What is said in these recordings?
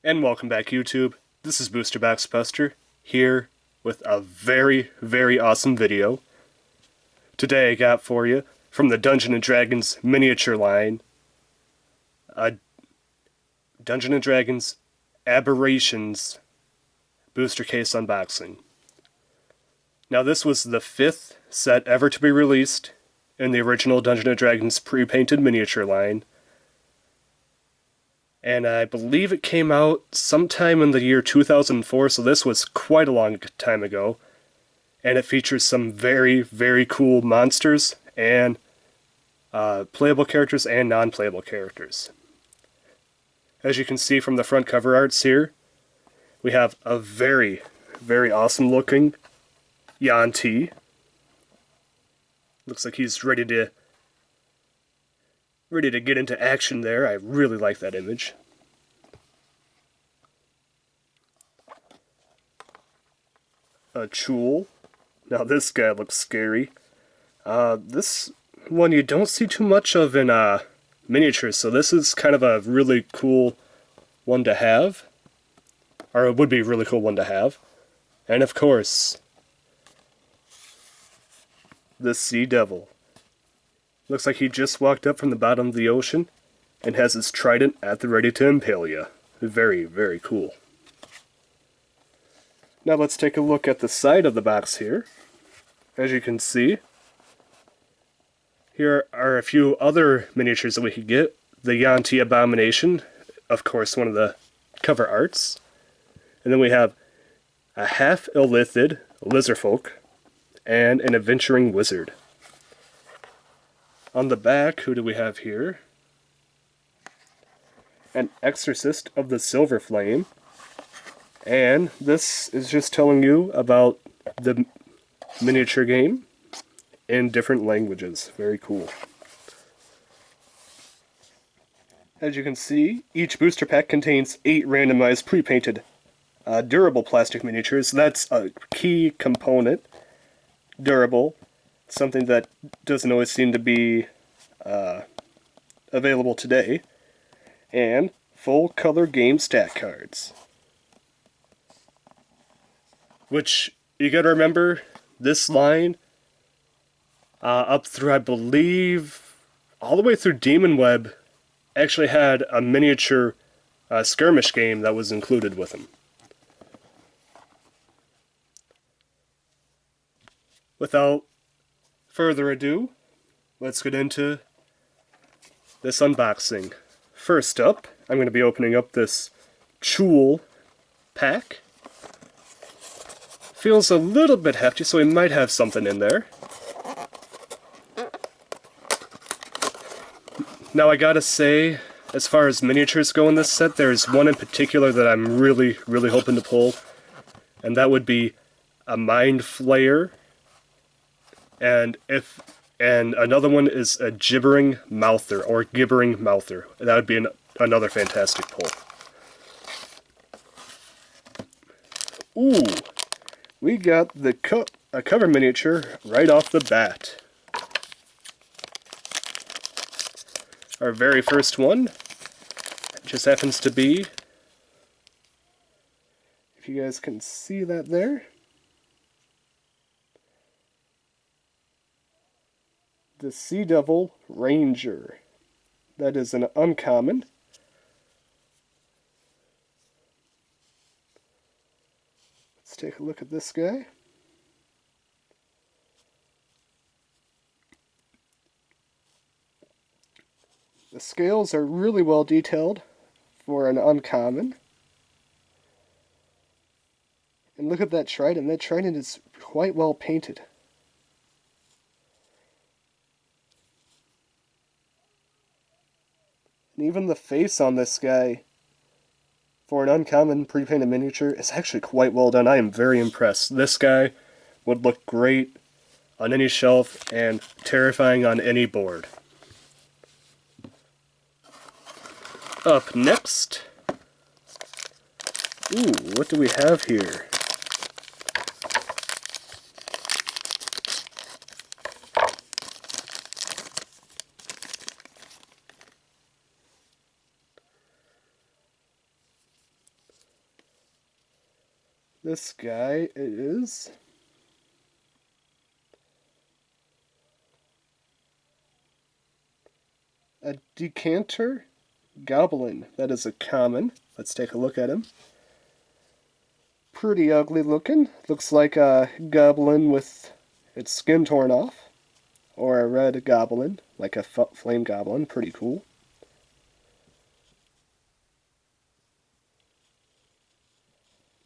And welcome back, YouTube. This is Booster Box Buster, here with a very, very awesome video. Today I got for you, from the Dungeons & Dragons miniature line, a Dungeons & Dragons Aberrations booster case unboxing. Now this was the 5th set ever to be released in the original Dungeons & Dragons pre-painted miniature line. And I believe it came out sometime in the year 2004, so this was quite a long time ago. And it features some very, very cool monsters and playable characters and non-playable characters. As you can see from the front cover arts here, we have a very, very awesome looking Yuan Ti. Looks like he's ready to get into action there. I really like that image. A Chuul. Now this guy looks scary. This one you don't see too much of in miniatures, so this is kind of a really cool one to have. Or it would be a really cool one to have. And of course, the Sea Devil. Looks like he just walked up from the bottom of the ocean and has his trident at the ready to impale you. Very, very cool. Now let's take a look at the side of the box here. As you can see, here are a few other miniatures that we could get. The Yuan Ti Abomination, of course, one of the cover arts. And then we have a half-illithid lizardfolk and an adventuring wizard. On the back, who do we have here? An Exorcist of the Silver Flame. And this is just telling you about the miniature game in different languages. Very cool. As you can see, each booster pack contains 8 randomized pre-painted durable plastic miniatures. That's a key component. Durable. Something that doesn't always seem to be available today. And full color game stat cards. Which, you gotta remember, this line, up through, I believe, all the way through Demon Web, actually had a miniature skirmish game that was included with them. Without further ado, let's get into this unboxing. First up, I'm going to be opening up this Chuul pack. Feels a little bit hefty, so we might have something in there. Now I gotta say, as far as miniatures go in this set, there's one in particular that I'm really, really hoping to pull, and that would be a Mind Flayer. And another one is a Gibbering Mouther, or Gibbering Mouther. That would be another fantastic pull. Ooh, we got the a cover miniature right off the bat. Our very first one just happens to be, if you guys can see that there, the Sea Devil Ranger. That is an uncommon. Let's take a look at this guy. The scales are really well detailed for an uncommon. And look at that trident. That trident is quite well painted. And even the face on this guy, for an uncommon pre-painted miniature, is actually quite well done. I am very impressed. This guy would look great on any shelf and terrifying on any board. Up next, ooh, what do we have here? This guy is a decanter goblin. That is a common. Let's take a look at him. Pretty ugly looking. Looks like a goblin with its skin torn off. Or a red goblin, like a flame goblin. Pretty cool.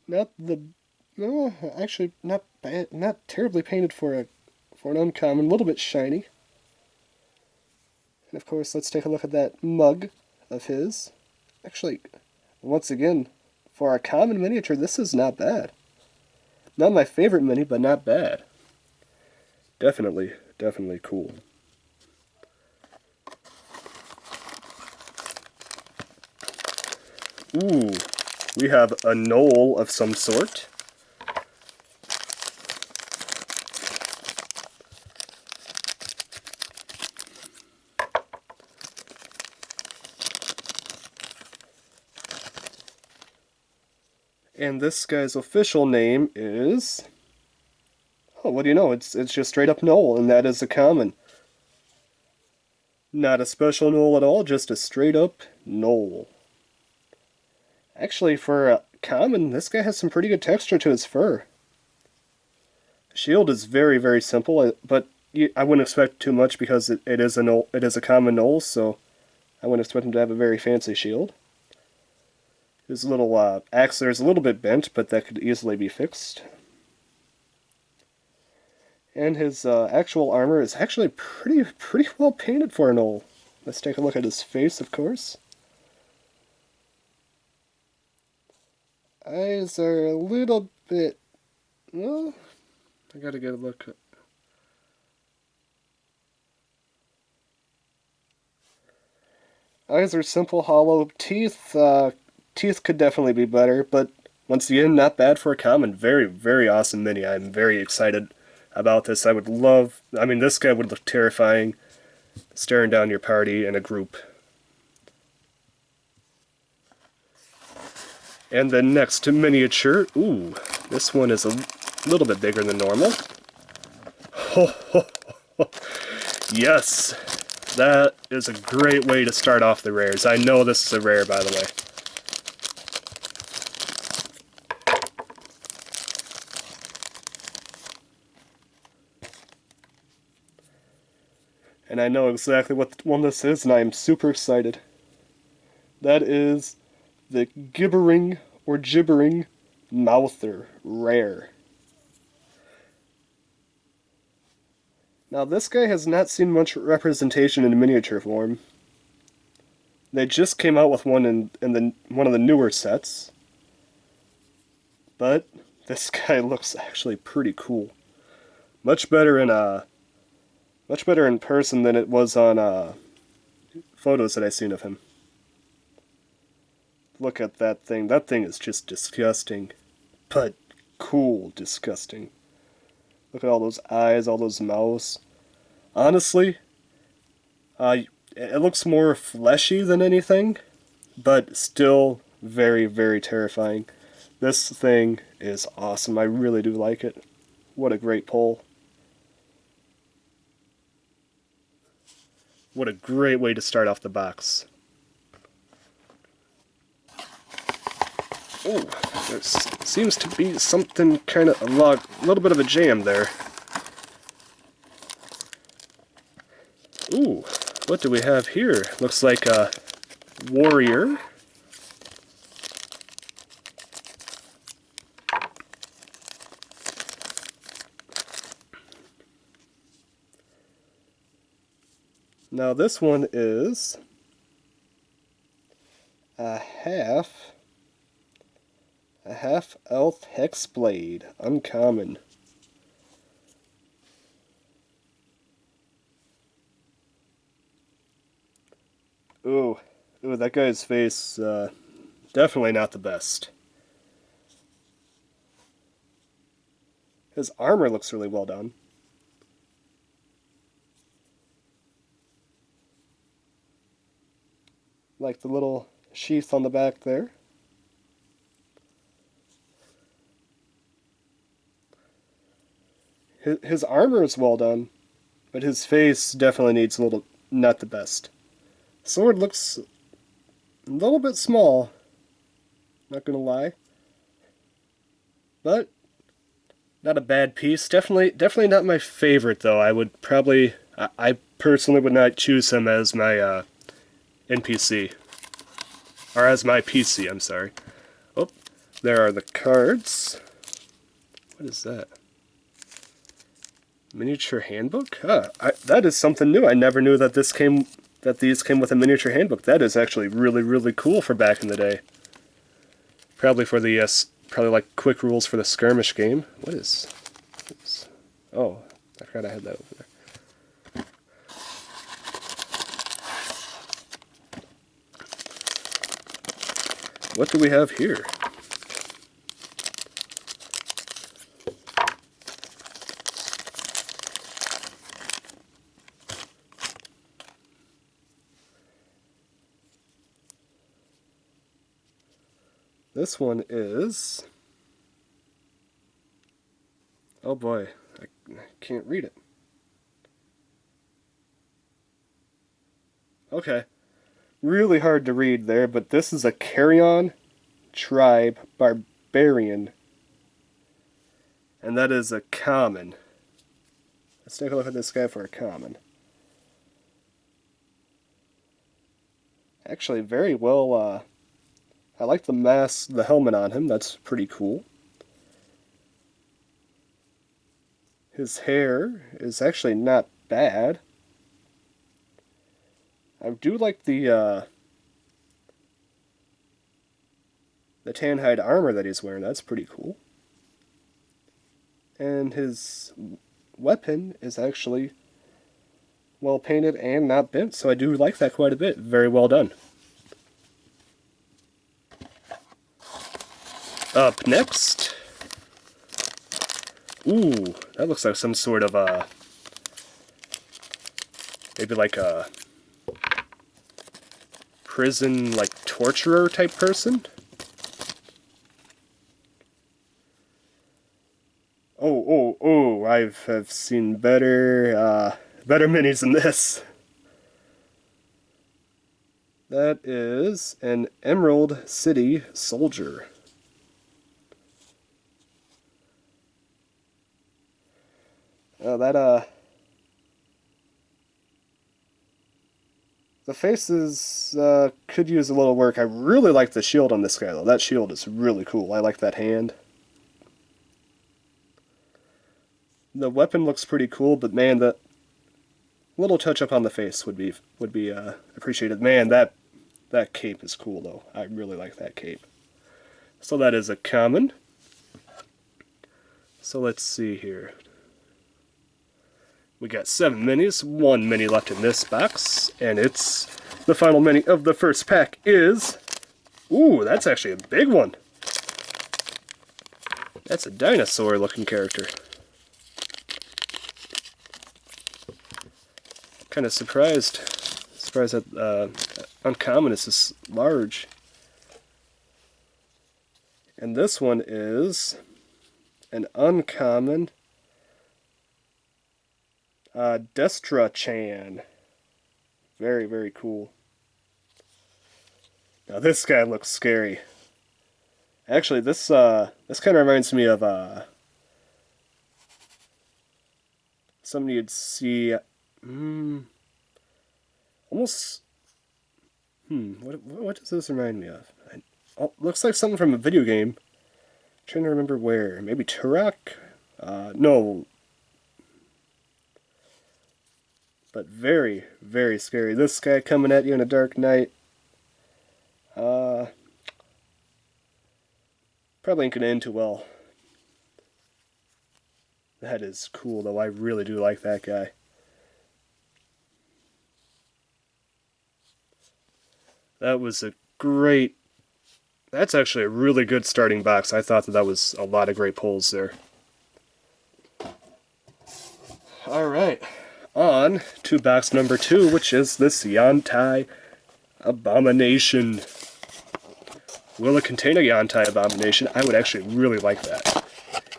Not the... No, actually not bad, not terribly painted for an uncommon. A little bit shiny. And of course, let's take a look at that mug of his. Actually, once again, for a common miniature, this is not bad. Not my favorite mini, but not bad. Definitely, definitely cool. Ooh, we have a gnoll of some sort. And this guy's official name is... Oh, what do you know? It's just straight up gnoll, and that is a common. Not a special gnoll at all, just a straight up gnoll. Actually, for a common, this guy has some pretty good texture to his fur. Shield is very, very simple, but I wouldn't expect too much because it is a common gnoll, so I wouldn't expect him to have a very fancy shield. His little axler is a little bit bent, but that could easily be fixed. And his actual armor is actually pretty well painted for an gnoll. Let's take a look at his face, of course. Eyes are a little bit... Well, I gotta get a look. Eyes are simple, hollow. Teeth could definitely be better, but once again, not bad for a common. Very, very awesome mini. I'm very excited about this. I mean, this guy would look terrifying staring down your party in a group. And the next miniature, ooh, this one is a little bit bigger than normal. Yes, that is a great way to start off the rares. I know this is a rare, by the way. And I know exactly what one this is, and I am super excited. That is the Gibbering Mouther rare. Now this guy has not seen much representation in miniature form. They just came out with one in one of the newer sets. But this guy looks actually pretty cool. Much better in person than it was on photos that I've seen of him. Look at that thing. That thing is just disgusting. But cool disgusting. Look at all those eyes, all those mouths. Honestly, it looks more fleshy than anything, but still very, very terrifying. This thing is awesome. I really do like it. What a great pull. What a great way to start off the box. Oh, there seems to be something kind of a little bit of a jam there. Ooh, what do we have here? Looks like a warrior. Now this one is a half elf hexblade, uncommon. Ooh, that guy's face, definitely not the best. His armor looks really well done. Like the little sheath on the back there. His armor is well done, but his face definitely needs a little, not the best. Sword looks a little bit small, not gonna lie. But not a bad piece. Definitely not my favorite though. I would probably, I personally would not choose him as my NPC. Or as my PC, I'm sorry. Oh, there are the cards. What is that? Miniature handbook? Huh, that is something new. I never knew that these came with a miniature handbook. That is actually really, really cool for back in the day. Probably for the, probably like quick rules for the skirmish game. What is... Oops. Oh, I forgot I had that over there. What do we have here? This one is... Oh boy, I can't read it. Okay. Really hard to read there, but this is a Carrion Tribe Barbarian. And that is a common. Let's take a look at this guy for a common. Actually, very well, I like the mask, the helmet on him, that's pretty cool. His hair is actually not bad. I do like the tan hide armor that he's wearing, that's pretty cool. And his weapon is actually well painted and not bent, so I do like that quite a bit. Very well done. Up next, ooh, that looks like some sort of maybe like a prison, like torturer type person. Oh, I've seen better minis than this. That is an Emerald City soldier. The faces could use a little work. I really like the shield on this guy, though. That shield is really cool. I like that hand. The weapon looks pretty cool, but man, the little touch-up on the face would be appreciated. Man, that cape is cool, though. I really like that cape. So that is a common. So let's see here. We got 7 minis, 1 mini left in this box, and it's the final mini of the first pack is... Ooh, that's actually a big one. That's a dinosaur-looking character. Kind of surprised that uncommon is this large. And this one is an uncommon Destra-chan. Very, very cool. Now this guy looks scary. Actually, this kind of reminds me of something you'd see. Almost. What does this remind me of? Looks like something from a video game. I'm trying to remember where. Maybe Turok? No. But very, very scary. This guy coming at you in a dark night. Probably ain't gonna end too well. That is cool, though. I really do like that guy. That was a great... That's actually a really good starting box. I thought that was a lot of great pulls there. Alright, on to box number 2, which is this Yuan Ti Abomination. Will it contain a Yuan Ti Abomination? I would actually really like that.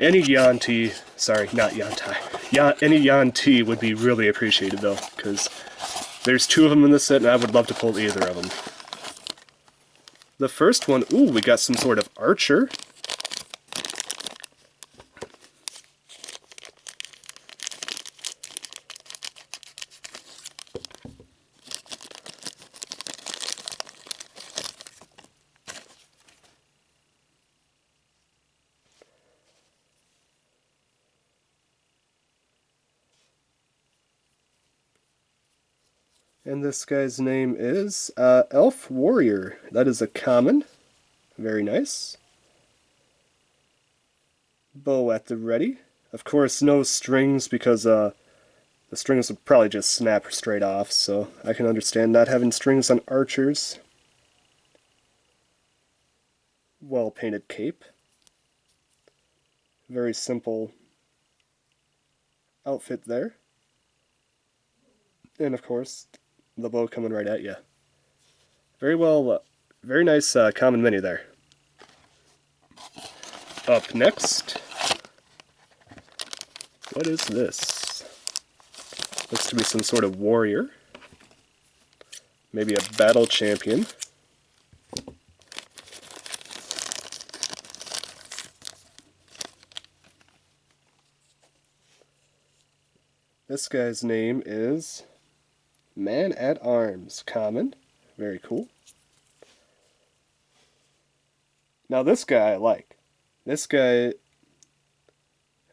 Any Yuan Ti... Sorry, not Yuan Ti. Yeah, any Yuan Ti would be really appreciated though, because there's 2 of them in this set, and I would love to pull either of them. The first one, ooh, we got some sort of archer. And this guy's name is Elf Warrior. That is a common. Very nice. Bow at the ready. Of course, no strings because the strings would probably just snap straight off, so I can understand not having strings on archers. Well-painted cape. Very simple outfit there. And of course, the bow coming right at you. Very well, very nice common mini there. Up next, what is this? Looks to be some sort of warrior. Maybe a battle champion. This guy's name is Man at Arms, common. Very cool. Now this guy I like. This guy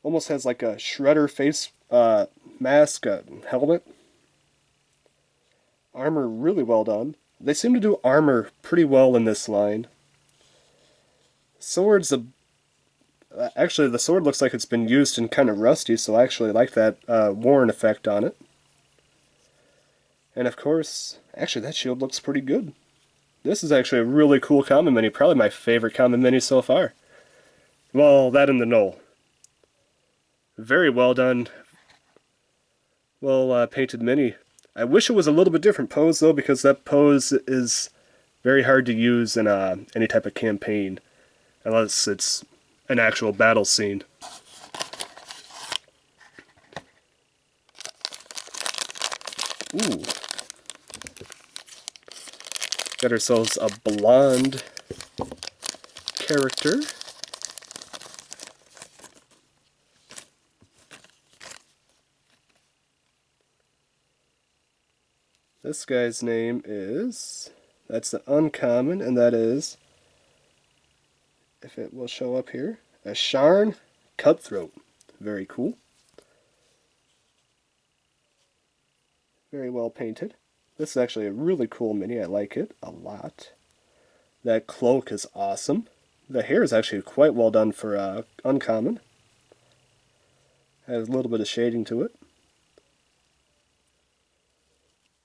almost has like a shredder face mask, helmet. Armor really well done. They seem to do armor pretty well in this line. Sword's actually, the sword looks like it's been used and kind of rusty, so I actually like that worn effect on it. And of course, actually that shield looks pretty good. This is actually a really cool common mini, probably my favorite common mini so far. Well, that and the Knoll. Very well done. Well painted mini. I wish it was a little bit different pose though, because that pose is very hard to use in any type of campaign, unless it's an actual battle scene. Ooh. Got ourselves a blonde character. This guy's name is, that's the uncommon, and that is, if it will show up here, a Sharn Cutthroat. Very cool. Very well painted. This is actually a really cool mini. I like it a lot. That cloak is awesome. The hair is actually quite well done for uncommon. Has a little bit of shading to it.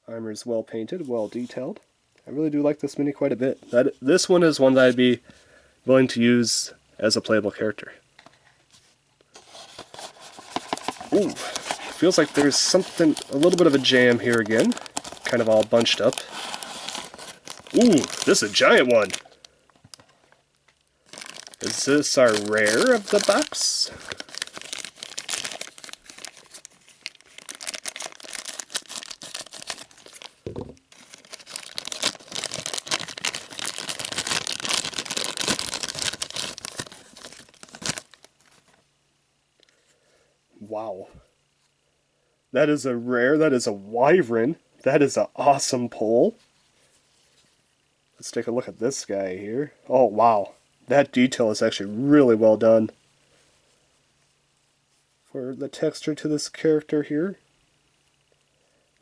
Armor is well painted, well detailed. I really do like this mini quite a bit. This one is one that I'd be willing to use as a playable character. Ooh, feels like there's something, a little bit of a jam here again. Kind of all bunched up. Ooh, this is a giant one. Is this our rare of the box? Wow. That is a rare, that is a wyvern. That is an awesome pull. Let's take a look at this guy here. Oh wow, that detail is actually really well done. For the texture to this character here.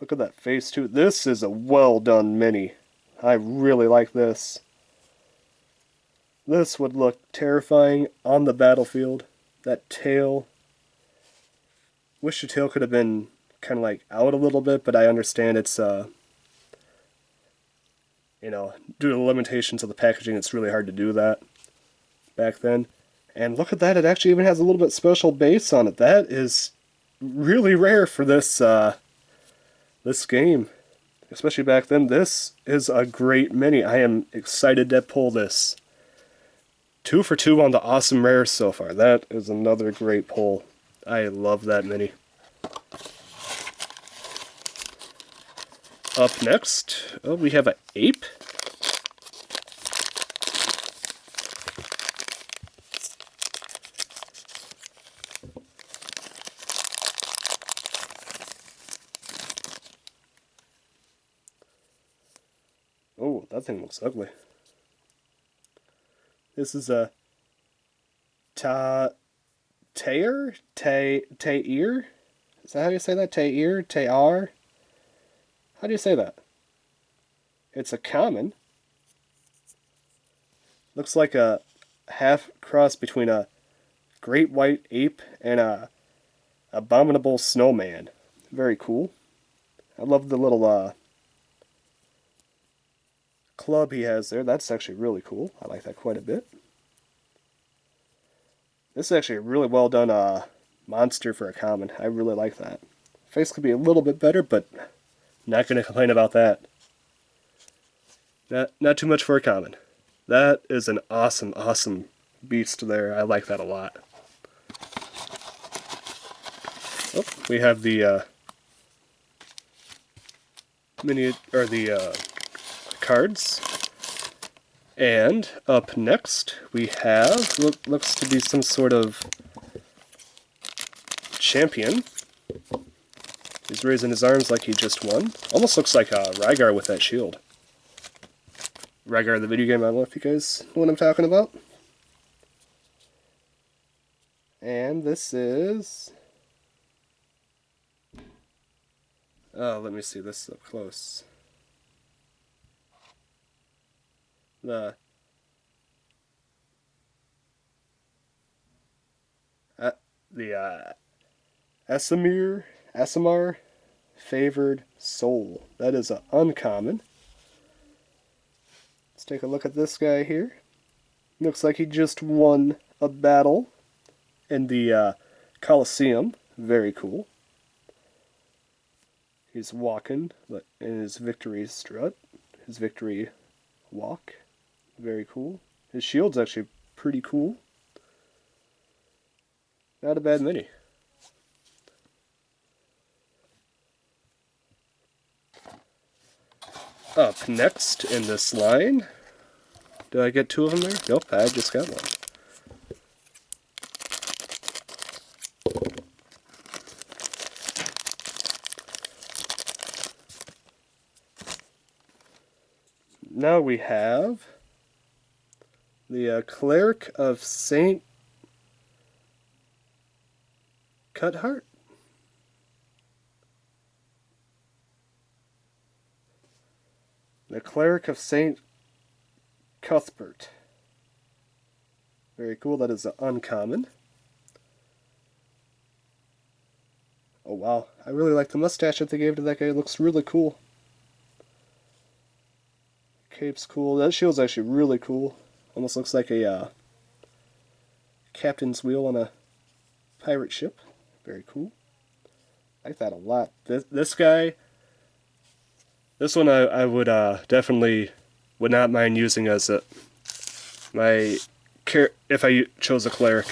Look at that face too. This is a well done mini. I really like this. This would look terrifying on the battlefield. That tail. Wish the tail could have been kind of like out a little bit, but I understand it's you know, due to the limitations of the packaging, it's really hard to do that back then. And look at that, it actually even has a little bit special base on it. That is really rare for this this game, especially back then. This is a great mini. I am excited to pull this. 2 for 2 on the awesome rares so far. That is another great pull. I love that mini. Up next, oh, we have an ape. Oh, that thing looks ugly. This is a Tair? Tair? Is that how you say that? Tair? Tair? How do you say that? It's a common. Looks like a half cross between a great white ape and a abominable snowman. Very cool. I love the little club he has there. That's actually really cool. I like that quite a bit. This is actually a really well done monster for a common. I really like that. Face could be a little bit better, but not going to complain about that. Not too much for a common. That is an awesome, awesome beast there. I like that a lot. Oh, we have the cards. And up next we have looks to be some sort of champion. He's raising his arms like he just won. Almost looks like Rygar with that shield. Rygar the video game, I don't know if you guys know what I'm talking about. And this is... oh, let me see this up close. The Aasimar Favored Soul. That is an uncommon. Let's take a look at this guy here. Looks like he just won a battle in the Colosseum. Very cool. He's walking in his victory strut, his victory walk. Very cool. His shield's actually pretty cool. Not a bad mini. Up next in this line, did I get two of them there? Nope, I just got one. Now we have the Cleric of Saint Cuthart? The Cleric of Saint Cuthbert. Very cool, that is an uncommon. Oh wow, I really like the mustache that they gave to that guy, it looks really cool. Cape's cool, that shield's actually really cool. Almost looks like a captain's wheel on a pirate ship. Very cool. I like that a lot. This guy, this one I would definitely would not mind using as if I chose a cleric.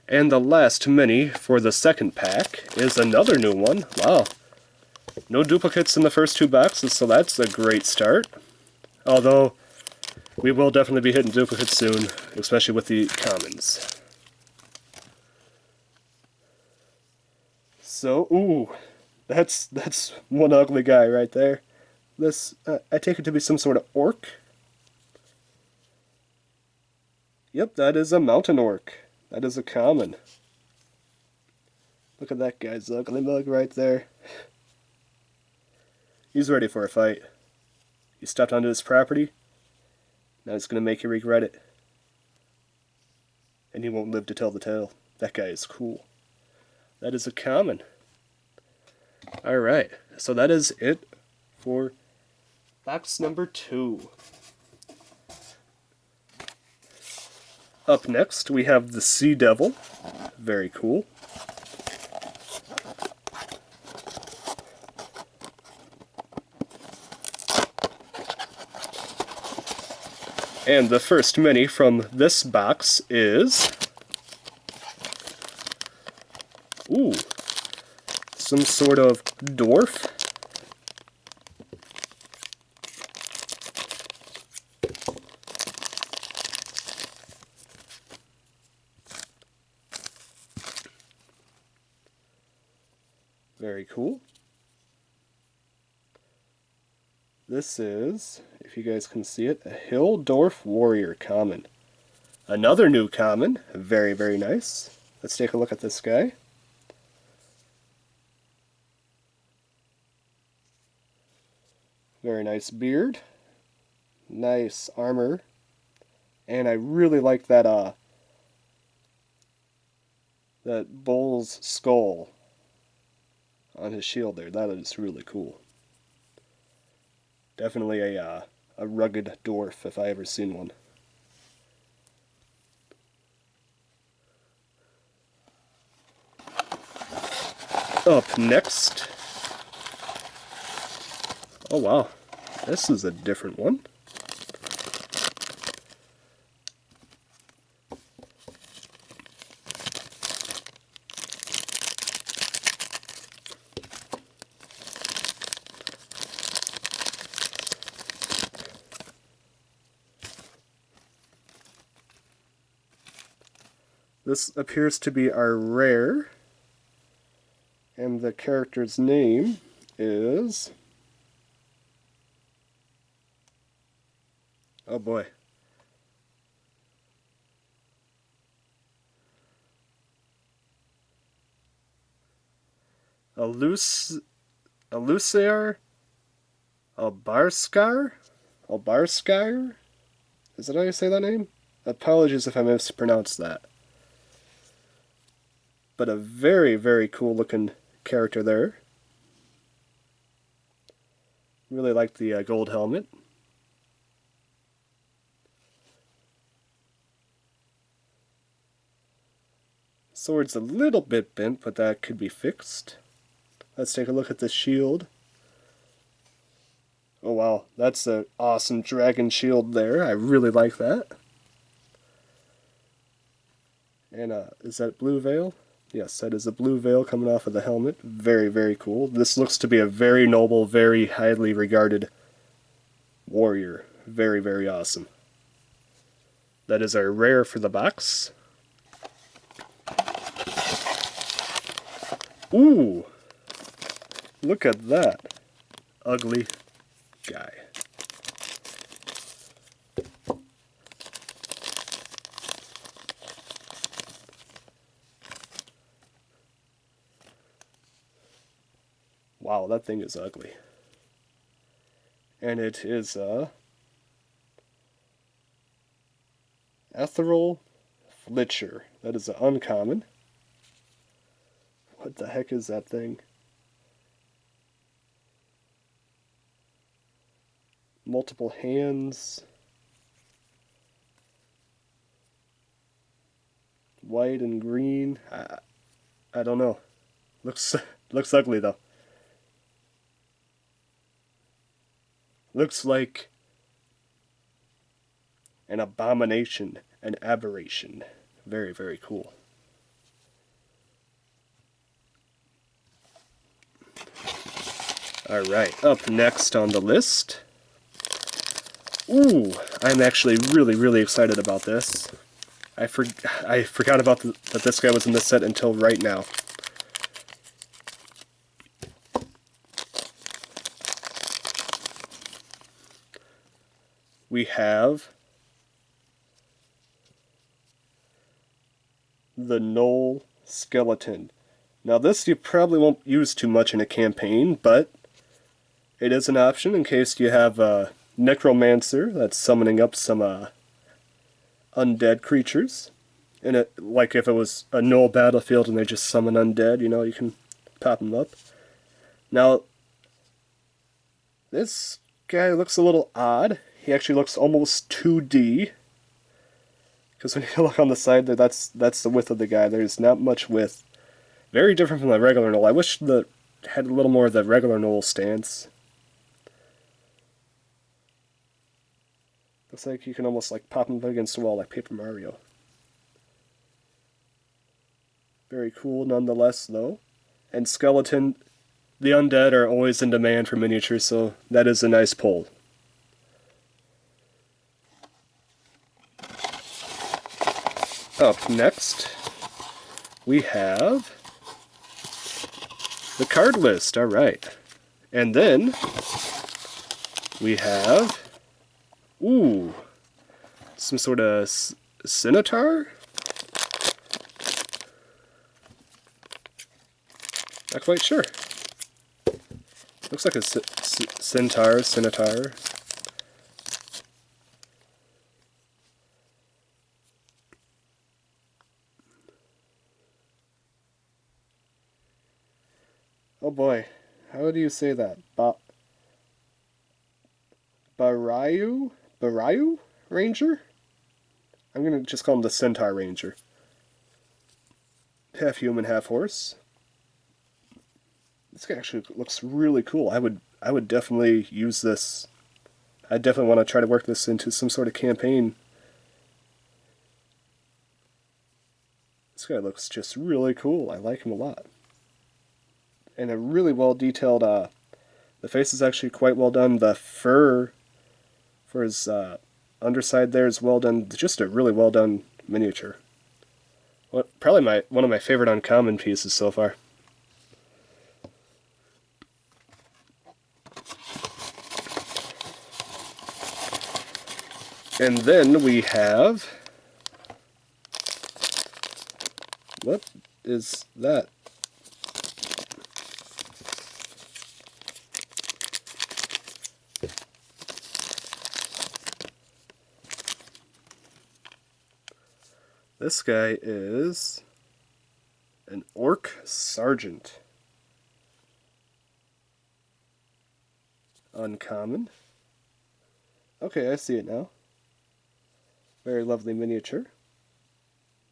And the last mini for the second pack is another new one. Wow. No duplicates in the first two boxes, so that's a great start. Although, we will definitely be hitting duplicates soon, especially with the commons. So, ooh, that's one ugly guy right there. This, I take it to be some sort of orc. Yep, that is a mountain orc. That is a common. Look at that guy's ugly mug right there. He's ready for a fight. You stepped onto his property, now it's going to make you regret it. And he won't live to tell the tale. That guy is cool. That is a common. Alright, so that is it for box number 2. Up next, we have the Sea Devil. Very cool. And the first mini from this box is... ooh! some sort of dwarf. Very cool. This is, if you guys can see it, a Hill Dwarf Warrior common. Another new common. Very, very nice. Let's take a look at this guy. Very nice beard. Nice armor. And I really like that that bull's skull on his shield there. That is really cool. Definitely a rugged dwarf if I ever seen one. Up next. Oh wow, this is a different one. This appears to be our rare, and the character's name is... oh boy. Alusair Albarskar? Albarskar? Is that how you say that name? Apologies if I mispronounced that. But a very, very cool looking character there. Really like the gold helmet. Sword's a little bit bent, but that could be fixed. Let's take a look at the shield. Oh wow, that's an awesome dragon shield there. I really like that. And is that blue veil? Yes, that is a blue veil coming off of the helmet. Very, very cool. This looks to be a very noble, very highly regarded warrior. Very, very awesome. That is our rare for the box. Ooh! Look at that. Ugly guy. Wow, that thing is ugly. And it is Ethereal Flitcher. That is an uncommon. What the heck is that thing? Multiple hands. White and green. I don't know. Looks ugly though. Looks like an abomination, an aberration. Very, very cool. Alright, up next on the list. Ooh, I'm actually really, really excited about this. I forgot about that this guy was in this set until right now. We have the Knoll Skeleton. Now this you probably won't use too much in a campaign, but it is an option in case you have a Necromancer that's summoning up some undead creatures. And it, like if it was a Knoll battlefield and they just summon undead, you know, you can pop them up. Now, this guy looks a little odd. He actually looks almost 2D. Because when you look on the side there, that's the width of the guy. There's not much width. Very different from the regular Knoll. I wish that had a little more of the regular Knoll stance. Looks like you can almost like pop him up against the wall like Paper Mario. Very cool nonetheless though. and skeleton, the undead are always in demand for miniatures, so that is a nice pull. Up next, we have the card list. Alright. And then we have, ooh, some sort of scimitar? Not quite sure. Looks like a scimitar. Oh boy, how do you say that? Barayu Ranger? I'm gonna just call him the Centaur Ranger. Half human, half horse. This guy actually looks really cool. I would definitely use this. I definitely want to try to work this into some sort of campaign. This guy looks just really cool. I like him a lot. And a really well detailed, the face is actually quite well done. The fur for his underside there is well done. Just a really well done miniature. Probably one of my favorite uncommon pieces so far. And then we have, what is that? This guy is an Orc Sergeant. Uncommon. Okay, I see it now. Very lovely miniature.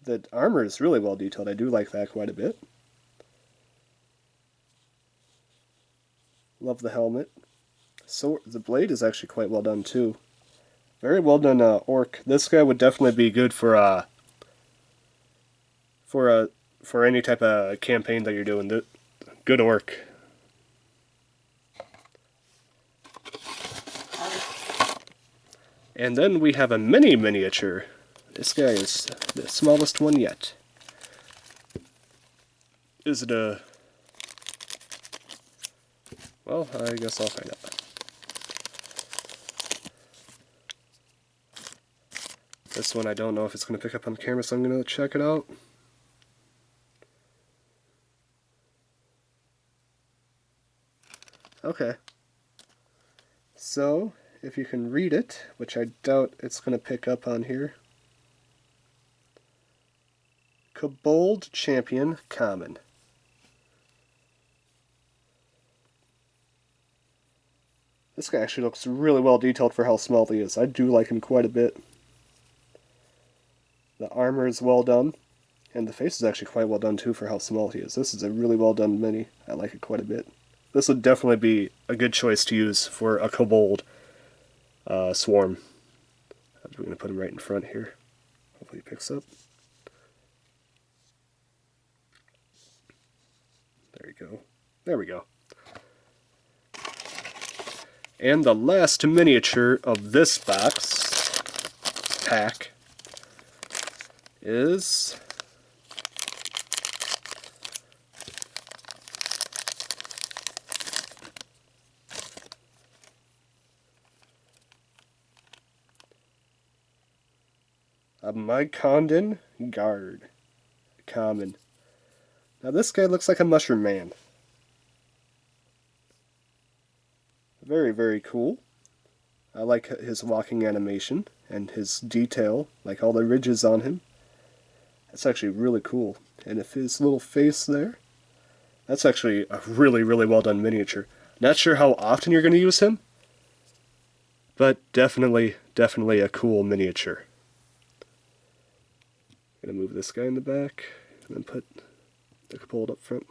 The armor is really well detailed. I do like that quite a bit. Love the helmet. So the blade is actually quite well done too. Very well done orc. This guy would definitely be good for any type of campaign that you're doing. The good orc. And then we have a mini miniature. This guy is the smallest one yet. Is it a... Well, I guess I'll find out. This one I don't know if it's going to pick up on the camera, so I'm going to check it out. Okay. So, if you can read it, which I doubt it's going to pick up on here. Kobold Champion Common. This guy actually looks really well detailed for how small he is. I do like him quite a bit. The armor is well done, and the face is actually quite well done too for how small he is. This is a really well done mini. I like it quite a bit. This would definitely be a good choice to use for a kobold swarm. We're going to put him right in front here. Hopefully he picks up. There you go. There we go. And the last miniature of this pack is a Mycondon Guard Common. Now this guy looks like a mushroom man. Very, very cool. I like his walking animation and his detail, like all the ridges on him. That's actually really cool. And if his little face there, that's actually a really, really well done miniature. Not sure how often you're going to use him, but definitely a cool miniature. Gonna move this guy in the back, and then put the kobold up front.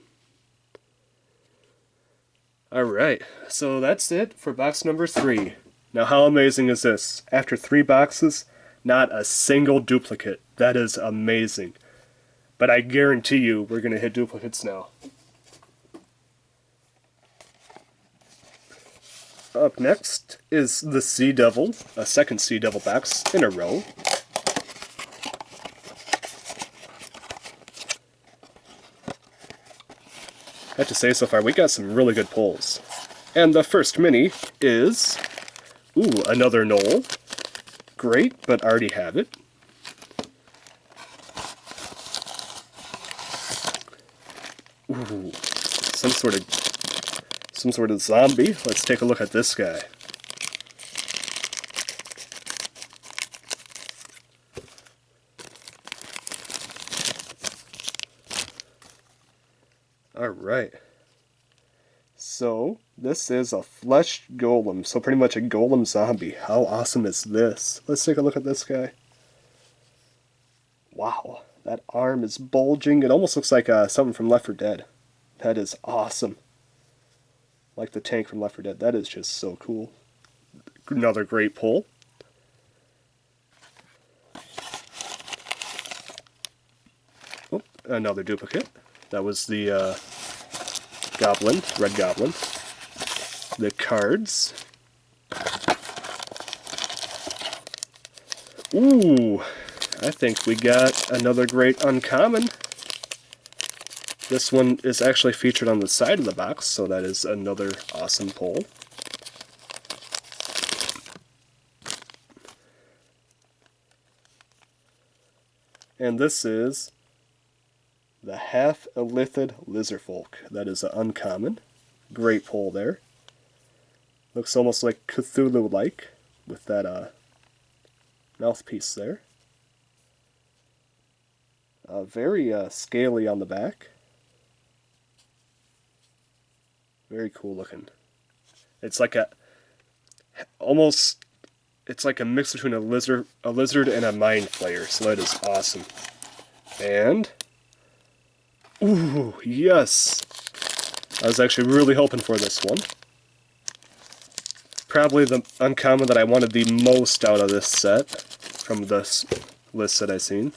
Alright, so that's it for box number 3. Now how amazing is this? After 3 boxes, not a single duplicate. That is amazing. But I guarantee you we're gonna hit duplicates now. Up next is the Sea Devil, a second Sea Devil box in a row. I have to say, so far we got some really good pulls. And the first mini is, ooh, another Knoll. Great, but already have it. Ooh, some sort of zombie. Let's take a look at this guy. Alright. So, this is a flesh golem, so pretty much a golem zombie. How awesome is this? Let's take a look at this guy. Wow, that arm is bulging. It almost looks like something from Left 4 Dead. That is awesome. Like the tank from Left 4 Dead. That is just so cool. Another great pull. Oh, another duplicate. That was the Goblin, Red Goblin. The cards. Ooh, I think we got another great uncommon. This one is actually featured on the side of the box, so that is another awesome pull. And this is the Half-Elithid Lizardfolk. That is an uncommon. Great pull there. Looks almost like Cthulhu-like with that mouthpiece there. Very scaly on the back. Very cool looking. It's like it's like a mix between a lizard and a Mind Flayer, so that is awesome. And ooh, yes! I was actually really hoping for this one. Probably the uncommon that I wanted the most out of this set, from this list that I've seen.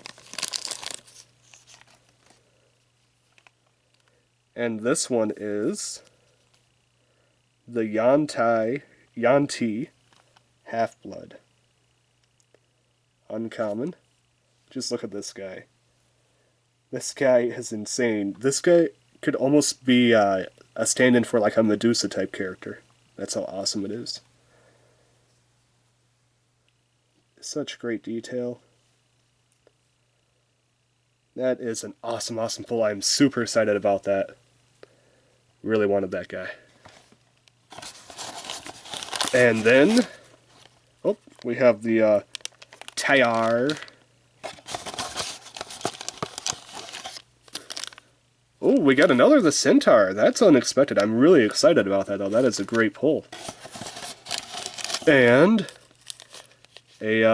And this one is the Yuan Ti Half-Blood. Uncommon. Just look at this guy. This guy is insane. This guy could almost be a stand-in for like a Medusa type character. That's how awesome it is. Such great detail. That is an awesome, awesome pull. I'm super excited about that. Really wanted that guy. And then, oh, we have the Tyar. Oh, we got another the Centaur. That's unexpected. I'm really excited about that, though. That is a great pull. And a,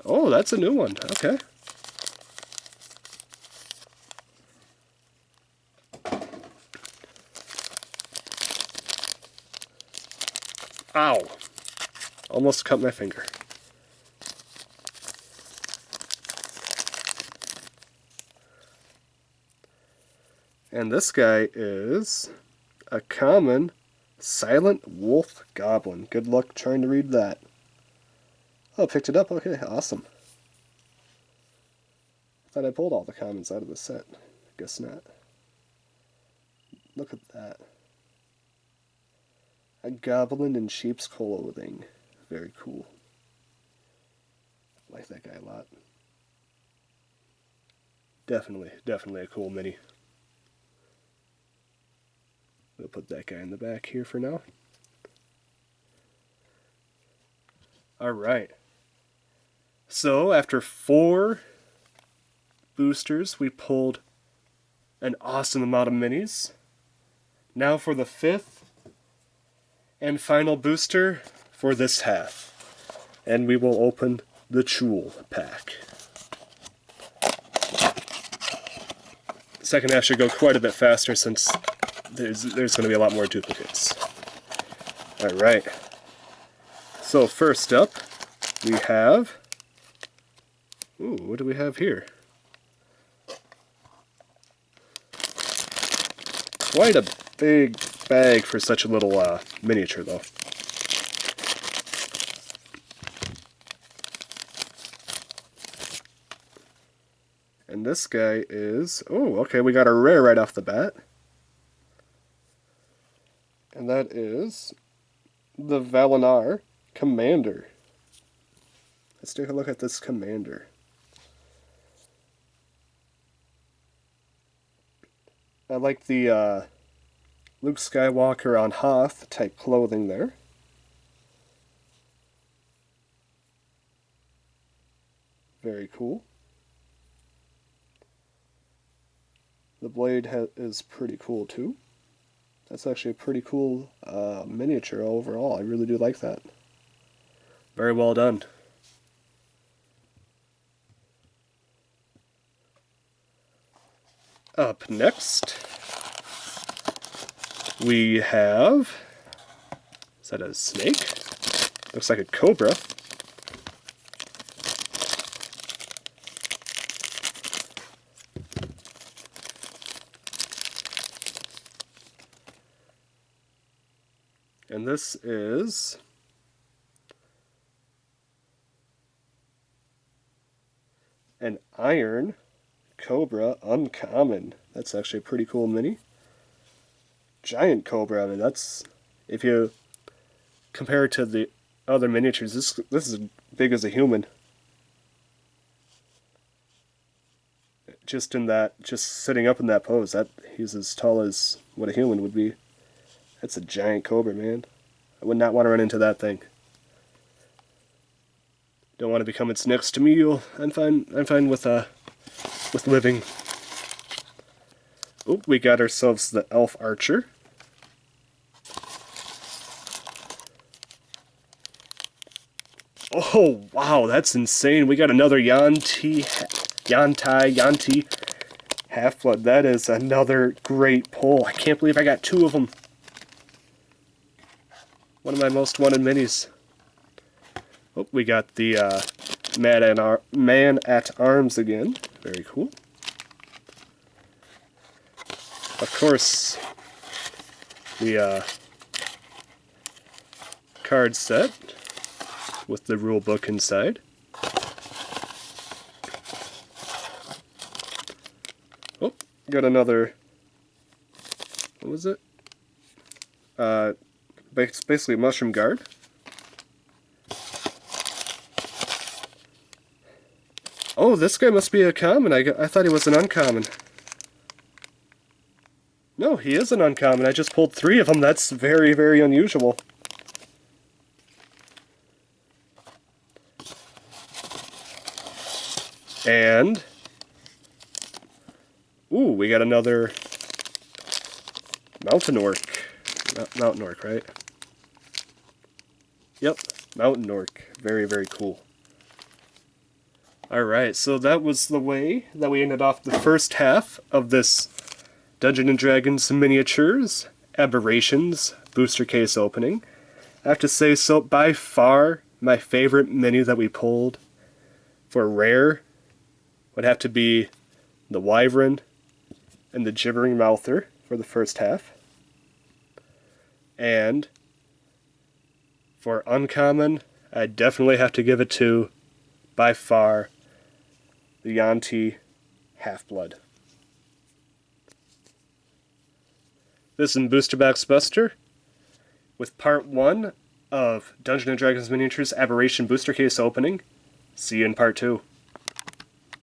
oh, that's a new one. Okay. Ow. Almost cut my finger. And this guy is a common Silent Wolf Goblin. Good luck trying to read that. Oh, picked it up? Okay, awesome. I thought I pulled all the commons out of the set. Guess not. Look at that. A goblin in sheep's clothing. Very cool. I like that guy a lot. Definitely a cool mini. We'll put that guy in the back here for now. Alright. So, after 4 boosters, we pulled an awesome amount of minis. Now for the 5th and final booster for this half. And we will open the Chuul pack. Second half should go quite a bit faster since there's going to be a lot more duplicates. Alright. So first up, we have... Ooh, what do we have here? Quite a big bag for such a little miniature, though. And this guy is... Oh, okay, we got a rare right off the bat. And that is the Valinar Commander. Let's take a look at this Commander. I like the Luke Skywalker on Hoth type clothing there. Very cool. The blade is pretty cool too. That's actually a pretty cool miniature overall. I really do like that. Very well done. Up next, we have... Is that a snake? Looks like a cobra. And this is an iron cobra uncommon. That's actually a pretty cool mini. Giant cobra. I mean, that's, if you compare it to the other miniatures, this is as big as a human. Just sitting up in that pose, he's as tall as what a human would be. That's a giant cobra, man. I would not want to run into that thing. Don't want to become its next to me. I'm fine with living. Oh, we got ourselves the Elf Archer. Oh wow, that's insane. We got another Yuan Ti Half-Blood. That is another great pull. I can't believe I got two of them. One of my most wanted minis. Oh, we got the Man at Arms again. Very cool. Of course, the card set with the rule book inside. Oh, got another. What was it? It's basically a mushroom guard. Oh, this guy must be a common. I thought he was an uncommon. No, he is an uncommon. I just pulled 3 of them. That's very, very unusual. And... ooh, we got another Mountain Orc. Mountain Orc, right? Yep, Mountain Orc. Very, very cool. Alright, so that was the way that we ended off the first half of this Dungeons & Dragons Miniatures Aberrations booster case opening. I have to say, so by far, my favorite mini that we pulled for rare would have to be the Wyvern and the Gibbering Mouther for the first half. And for uncommon, I definitely have to give it to, by far, the Yuan Ti Half-Blood. This is Booster Box Buster with part 1 of Dungeons & Dragons Miniatures Aberration Booster Case Opening. See you in part 2.